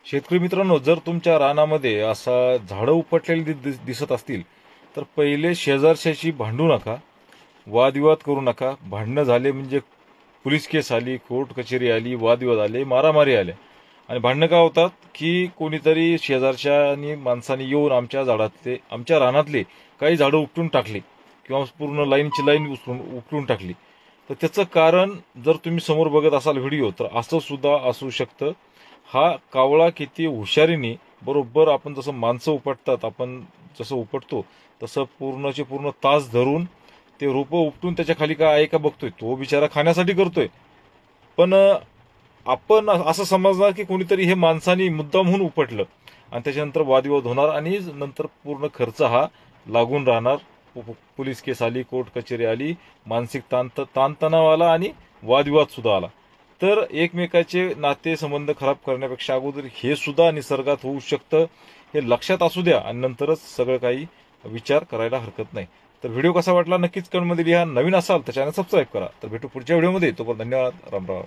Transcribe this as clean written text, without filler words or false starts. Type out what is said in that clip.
शेतकरी मित्रांनो, जर तुमच्या रानामध्ये असा झाडं उपटलेली दिसत असतील तर पहिले शेजारच्याशी भांडू नका, वादविवाद करू नका. भांडणं झाले म्हणजे पोलीस केस आली, कोर्ट कचेरी आली, वादविवाद आले, मारामारी आल्या. आणि भांडणं का होतात की कोणीतरी शेजारच्या आणि माणसाने येऊन आमच्या रानातले काही झाडं उपटून टाकली किंवा पूर्ण लाईनची लाईन उपटून टाकली. तर त्याचं कारण जर तुम्ही समोर बघत असाल व्हिडिओ, तर असं सुद्धा असू शकतं. हा कावळा किती हुशारीने, बरोबर आपण जसं माणसं उपटतात, आपण जसं उपटतो तसं पूर्णचे पूर्ण तास धरून ते रोपं उपटून त्याच्या खाली काय आहे का बघतोय. तो बिचारा खाण्यासाठी करतोय, पण आपण असं समजणार की कोणीतरी हे माणसाने मुद्दामहून उपटलं आणि त्याच्यानंतर वादविवाद होणार आणि नंतर पूर्ण खर्च हा लागून राहणार. पोलीस केस आली, कोर्ट कचेरी आली, मानसिक ताणतणाव आला आणि वादविवाद सुद्धा आला. तर एकमेकाचे नातेसंबंध खराब करण्यापेक्षा अगोदर हे सुद्धा निसर्गात होऊ शकतं, हे लक्षात असू द्या आणि नंतरच सगळं काही विचार करायला हरकत नाही. तर व्हिडिओ कसा वाटला नक्कीच कमेंटमध्ये लिहा. नवीन असाल तर चॅनल सबस्क्राईब करा. तर भेटू पुढच्या व्हिडिओमध्ये. तोपर्यंत धन्यवाद. राम राम.